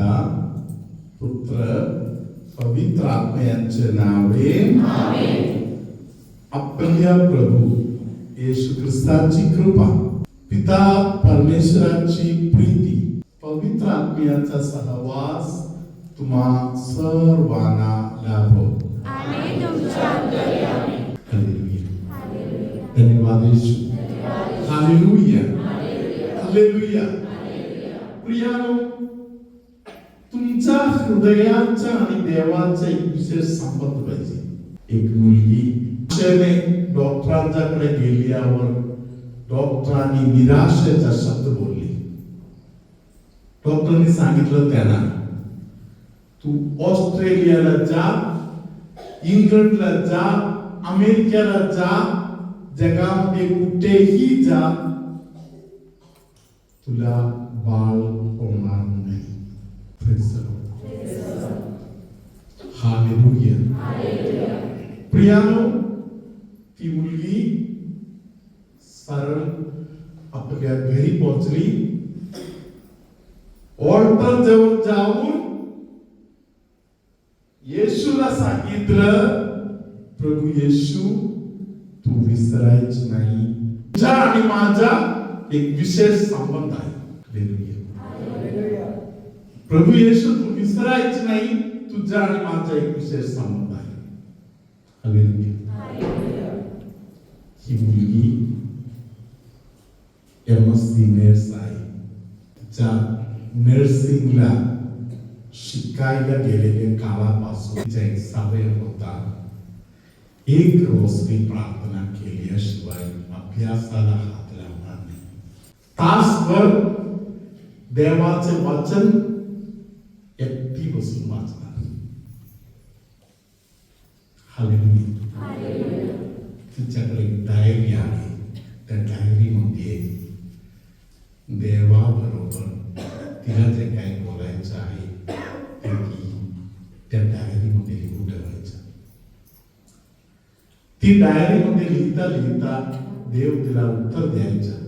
पिता पुत्र पवित्र आत्म्याचे नावे आपल्या प्रभू येशू ख्रिस्ताची कृपा पिता परमेश्वराची प्रीती पवित्र आत्म्याचा सहवास तुम्हा सर्वांना लाभो. धन्यवाद येशू. Hallelujah hallelujah. प्रियानो, तुमच्या हृदयाचा आणि देवाचा एक विशेष संबंध पाहिजे. एक मुलगी डॉक्टरांच्याकडे गेल्यावर डॉक्टरांनी निराशेचा शब्द बोलले. डॉक्टरांनी सांगितलं त्यांना, तू ऑस्ट्रेलियाला जा, इंग्लंडला जा, अमेरिकेला जा, जगामध्ये कुठेही जा, तुला बाळ होणार नाही. हालेलुया. प्रियानो, ती मुलगी सरळ आपल्या घरी पोहोचली. ऑल्टर जवळ जाऊन येशूला सांगितलं, प्रभू येशू, तू विसरायच नाही. तुझा आणि माझा एक विशेष संबंध आहे. प्रभू येशू, तू विसरायच नाही. तुझा आणि माझा एक विशेष संबंध आहे. ही मुलगी MSc नर्स आहे. तिच्या नर्सिंगला शिकायला गेलेल्या काळापासून तिचा एक सवय होता, एक रोज ती प्रार्थना केल्याशिवाय अभ्यासाला हात लावणार नाही. तासभर देवाचे वचन एकटी बसून वाचणार. हालेलुया. तिच्याकडे एक डायरी आहे. त्या डायरीमध्ये देवाबरोबर तिला जे काही बोलायचं आहे ते त्या डायरीमध्ये लिहून ठेवायचं. ती डायरीमध्ये लिहिता लिहिता देव तिला उत्तर द्यायचं.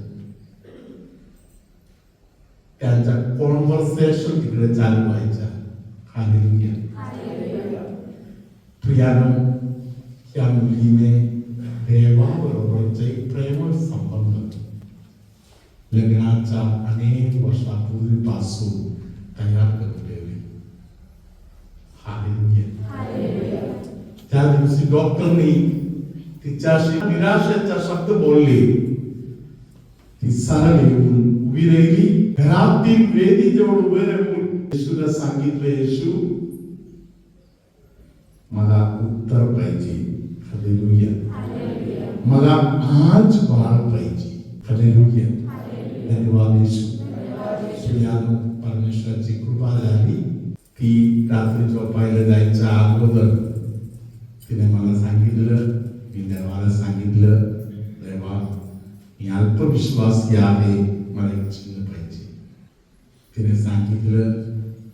त्यांचा कॉन्व्हर्सेशन तिकडे चालू व्हायचा. हालेलुया. प्रियानो, या मुलीने देवाबरोबरचे प्रेमळ संबंध लग्नाच्या अनेक वर्षापूर्वीपासून तयार करून ठेवले. हालेलुया. त्या दिवशी डॉक्टरनी तिच्याशी निराशेचा शब्द बोलले. ती सरळ येऊन उभी राहिली. घरातील वेदी जवळ उभे राहून येशूला सांगितलं, येशू, मला उत्तर पाहिजे. हालेलुया. मला आज बाळ पाहिजे. हालेलुया. धन्यवाद येशू. परमेश्वराची कृपा झाली. ती रात्री झोपायला जायच्या अगोदर तिने मला सांगितलं, मी देवाला सांगितलं, देवा, मी अल्पविश्वासी आहे, मला एक चिन्ह पाहिजे. तिने सांगितलं,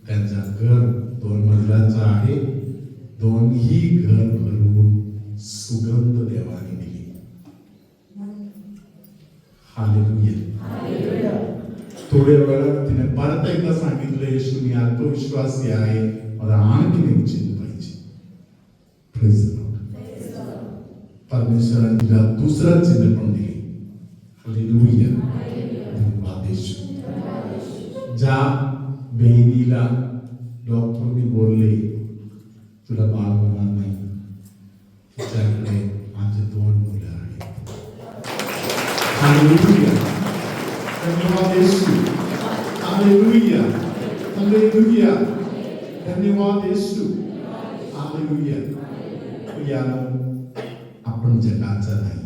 त्यांचं घर 2 मजल्याचं आहे. दोन्ही घर भरून सुगंध देवाने दिली. हालेलुया. थोड्या वेळात तिने परत एकदा सांगितलं, येशू, मी अल्पविश्वासी आहे, मला आणखी एक चिन्ह पाहिजे. Praise the Lord. परमेश्वराने तिला दुसरं चिन्ह पण दिले. हालेलुया. धन्यवाद येशू. ज्या बहिणीला डॉक्टरनी बोलले तुला बाळ होणार नाही, तिच्याकडे माझे 2 मुलं आहेत. हालेलुया. धन्यवाद येशू. हालेलुया. हालेलुया. धन्यवाद येशू. हालेलुया. आपण जगाचा नाही,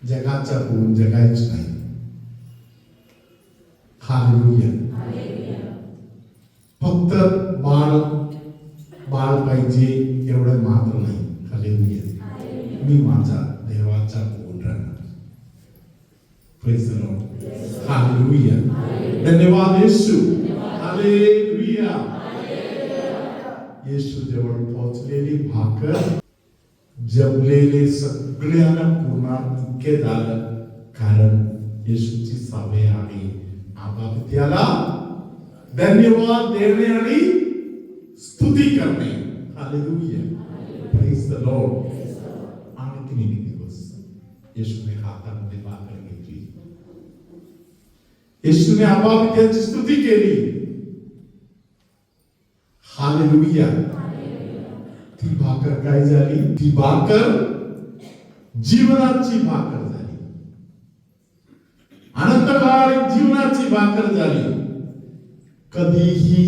जगाचा होऊन जगायचं नाही. हालेलुया. फक्त बाळ पाहिजे एवढं मात्र नाही. हालेलुया. मी माझा देवाचा होऊन राहणार. Praise the Lord. हालेलुया. धन्यवाद येशू. हालेलुया. येशू जवळ पोहोचलेली भाकर जेवलेले सगळ्यांना पूर्ण इतके झालं, कारण येशूची सवय आहे, आबा त्याला धन्यवाद देणे आणि स्तुती करणे. Hallelujah, praise the Lord. आणखी एक दिवस येशूने हातामध्ये भाकर घेतली, येशूने आपाप त्याची स्तुती केली. हालेलुया. ती भाकर काय झाली? ती भाकर जीवनाची भाकर झाली, अनंतकालीन जीवनाची भाकर झाली, कधीही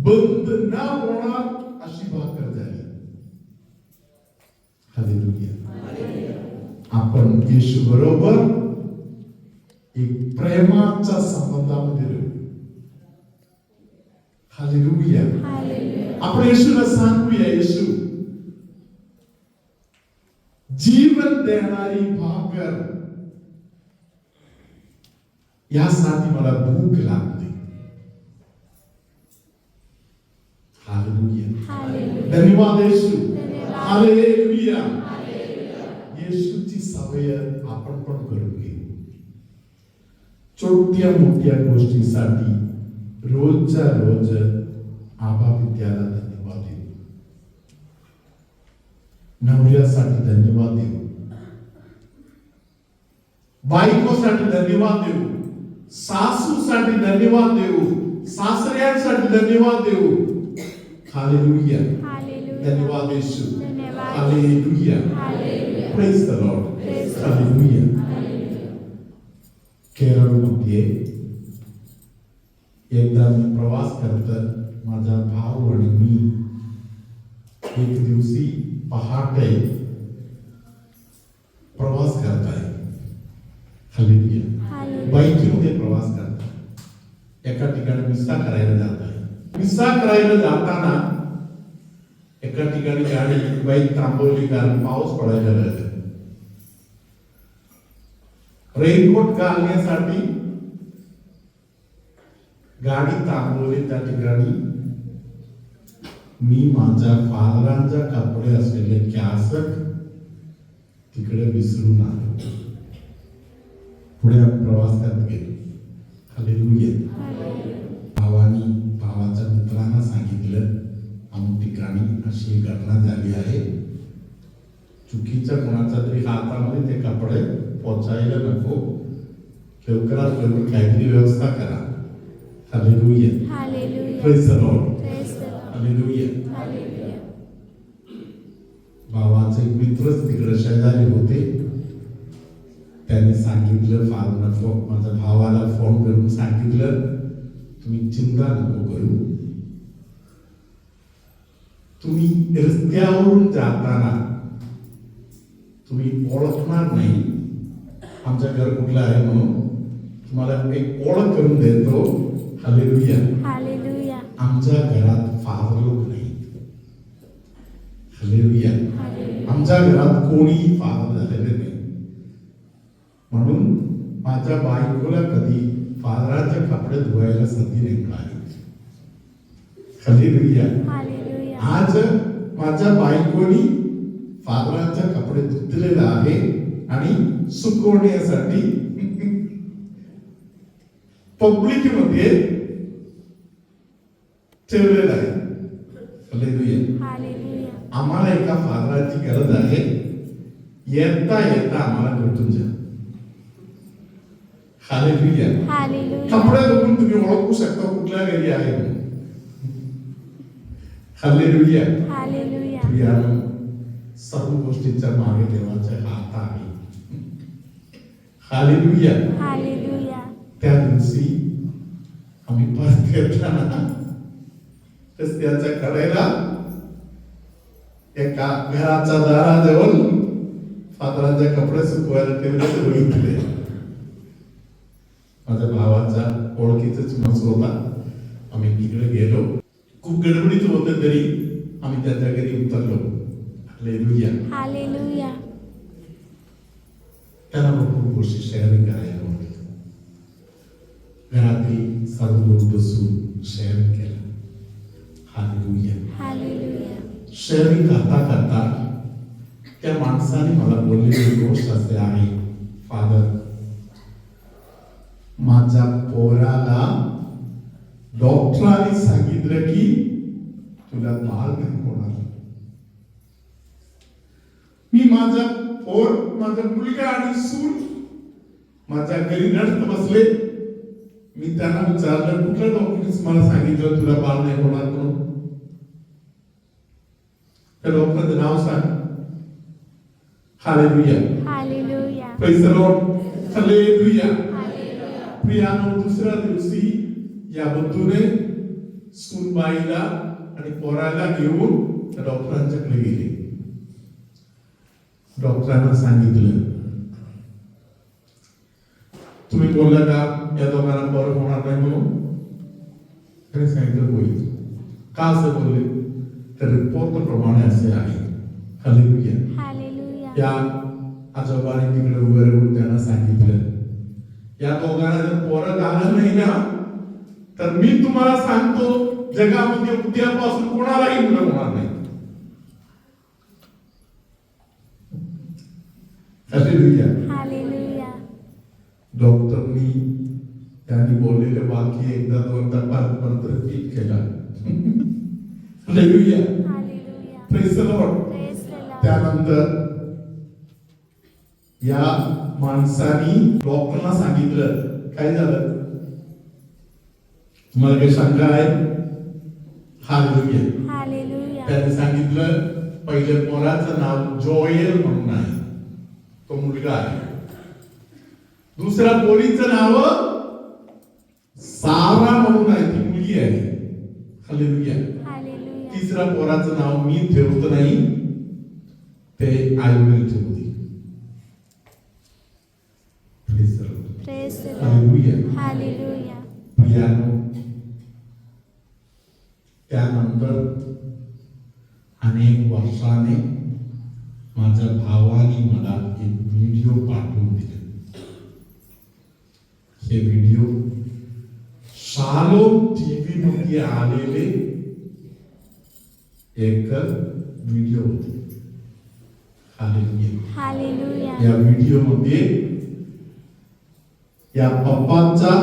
बंद न होणार अशी भाकर झाली. हालेलुया. आपण येशू बरोबर एक प्रेमाच्या संबंधामध्ये राहू. हालेलुया. आपण येशूला सांगूया, येशू जीवन देणारी भाकर, यासाठी मला भूक लागते. हालेलुया. धन्यवाद येशू. हालेलुया. येशूची सवय आपण पण करून घेऊ. छोट्या मोठ्या गोष्टीसाठी रोजच्या रोज आबा विद्याला धन्यवाद देऊ. नवऱ्यासाठी धन्यवाद देऊ, बायकोसाठी धन्यवाद देऊ, सासूसाठी धन्यवाद देऊ, सासऱ्यांसाठी धन्यवाद देऊ. हालेलुया. धन्यवाद Yeshu. Hallelujah. Praise the Lord. Hallelujah. केरळमध्ये एकदा मी प्रवास करत, माझा भाऊ आणि मी एक दिवशी पहाटे प्रवास करताय. हालेलुया. बाईकमध्ये प्रवास करताय, एका ठिकाणी मिसा करायला जात आहे. मिसा करायला जाताना एका ठिकाणी गाडी बाईक थांबवली, कारण पाऊस पडायला लागला. रेनकोट घालण्यासाठी गाडी थांबवली. त्या ठिकाणी मी माझ्या फादरांच्या कपडे असलेले कॅसट तिकडे विसरून आलो. पुढे आम्ही प्रवास करत गेलो. हालेलुया. भावानी भावाच्या मित्रांना सांगितलं, अमुक ठिकाणी अशी घटना झाली आहे, चुकीच्या कोणाच्या तरी हातामध्ये ते कपडे पोचायला नको, लवकरात लवकर काहीतरी व्यवस्था करा. Hallelujah. Praise the Lord. Hallelujah. भावाचे मित्रच तिकडे शेजारी होते. त्यांनी सांगितलं, फादरला माझ्या भावाला फोन करून सांगितलं, तुम्ही चिंता नको करू, तुम्ही रस्त्यावरून जाताना तुम्ही ओळखणार नाही आमचं घर कुठलं आहे म्हणून, तुम्हाला एक ओळख करून देतो. हालेलुया. आमच्या घरात फादर लोक नाही. हालेलुया. आमच्या घरात कोणीही फादर झालेले नाही, म्हणून माझ्या बायकोला कधी फादराचे कपडे धुवायला संधी नाही मिळाली. हालेलुया. आज माझ्या बायकोनी फादराचे कपडे धुतलेले आहे आणि सुकवण्यासाठी पब्लिक मध्ये ठेवलेलं आहे. हालेलुया. आम्हाला एका फादराची गरज आहे, येता येता आम्हाला भेटून जा. हालेलुया. कपडे बघून तुम्ही ओळखू शकता कुठल्या घरी आहे. हालेलुया. सर्व गोष्टींच्या मागे देवाचे हात आहे. हालेलुया. त्या दिवशी आम्ही परत येताना रस्त्याच्या कडेला एका घराच्या दाराजवळ फादरांचे कपडे सुकवायला ठेवले बघितले. माझ्या भावाचा ओळखीचाच माणूस होता. आम्ही तिकडे गेलो. खूप गडबडीत होतं तरी आम्ही त्याच्या घरी उतरलो. हालेलुया. त्याला भरपूर गोष्टी शेअरिंग करायला आवडतात. घरातील सर्व लोक बसून शेअरिंग केलं. हालेलुया. शेअरिंग करता करता त्या माणसाने मला बोललेली गोष्ट असे आहे, फादर, माझ्या पोराला डॉक्टरांनी सांगितलं की तुला बाळ नाही होणार. मी माझा मुलगा आणि सून माझ्या घरी रडत बसले. मी त्यांना विचारलं, कुठल्या डॉक्टरने मला सांगितलं तुला बाळ नाही होणार म्हणून? त्या डॉक्टरचं नाव सांग. Hallelujah, hallelujah, praise the Lord, hallelujah. Hallelujah. प्रियानो, दुसऱ्या दिवशी या बंधूने सूनबाईला आणि पोराला घेऊन त्या डॉक्टरांच्याकडे गेले. डॉक्टरांना सांगितलं, तुम्ही बोलला का या दोघांना बरं होणार नाही म्हणून? त्याने सांगितलं होईल. का असं बोलले? तर रिपोर्ट प्रमाणे असे आहे. Hallelujah, hallelujah. या आजोबाने तिकडे उभे राहून त्यांना सांगितलं, या दोघांना जर पोरं झालं नाही ना तर मी तुम्हाला सांगतो जगामध्ये उद्यापासून कोणालाही मुलं होणार नाही. Hallelujah, hallelujah. डॉक्टरनी त्यांनी बोललेले वाक्य एकदा दोनदा परत रिपीट केला. Hallelujah, hallelujah. Praise the Lord. Praise the Lord. त्यानंतर या माणसानी डॉक्टरना सांगितलं, काय झालं? तुम्हाला काही शंका आहे? हालेलुया. हालेलुया. त्याने सांगितलं, पहिले पोराचं नाव जोएल म्हणून आहे, तो मुलगा आहे. दुसऱ्या पोरीचं नाव सारा म्हणून आहे, ती मुलगी आहे. हालेलुया. हालेलुया. तिसऱ्या पोराचं नाव मी ठेवत नाही, ते आईवडील ठेवते. Praise the Lord. Praise the Lord. Hallelujah. Hallelujah. प्रियानो, त्यानंतर अनेक वर्षाने माझ्या भावाने मला एक व्हिडिओ पाठवून दिले. हे व्हिडिओ शालोम टीव्ही मध्ये आलेले एक व्हिडिओ होते. हालेलुया. हालेलुया. या व्हिडिओ मध्ये या पप्पांचा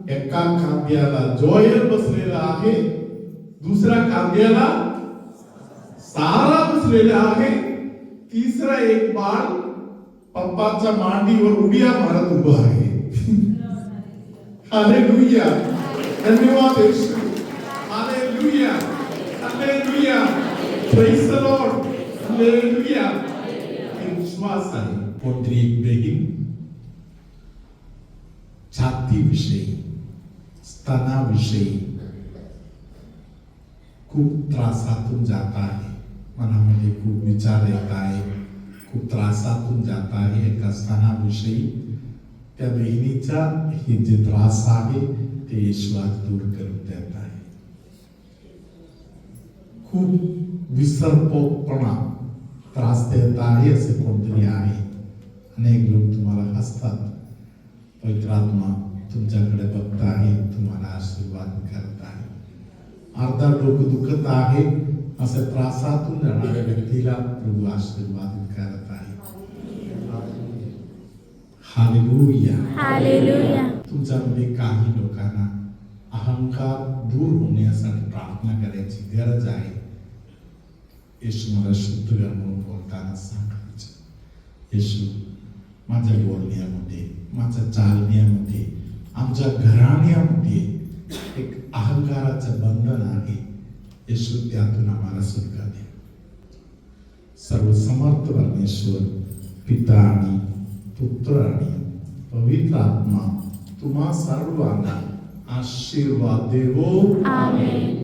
एका खांद्याला जोएल बसलेला आहे, दुसऱ्या खांद्याला सारा बसलेला आहे, तिसरा एक बाळ पप्पाच्या मांडीवर उड्या मारत उभा आहे. हालेलुया. धन्यवाद Yeshu. Hallelujah, hallelujah. Praise the Lord. Hallelujah. विश्वास आहे. कोणतरी एक बेगिन छातीविषयी, स्तनाविषयी खूप त्रासातून जात आहे. मनामध्ये खूप विचार येत आहे, खूप त्रासातून जात आहे एका स्तनाविषयी. त्या बहिणीचा हे जे त्रास आहे ते येशूच दूर करून देत आहे. खूप विसरपोकपणा त्रास देत आहे असे कोणतरी आहे. अनेक लोक तुम्हाला हसतात. पवित्र आत्मा तुमच्याकडे बघत आहे, तुम्हाला आशीर्वाद करत आहे. अर्धा डोकं दुखत आहे अशा त्रासातून जाणाऱ्या व्यक्तीला प्रभू आशीर्वाद करत आहे. हालेलुया. हालेलुया. तुमच्यामध्ये काही लोकांना अहंकार दूर होण्यासाठी प्रार्थना करायची गरज आहे. येशू मला शुद्ध कर म्हणून बोलताना सांगायचं, येशू माझ्या बोलण्यामध्ये, माझ्या चालण्यामध्ये, आमच्या घराण्यामध्ये एक अहंकाराचं बंधन आहे. येशू त्यातून आम्हाला सुटका दे. सर्वसमर्थ परमेश्वर, पिता आणि पुत्र आणि पवित्र आत्मा तुम्हा सर्वांना आशीर्वाद देवो. आमेन.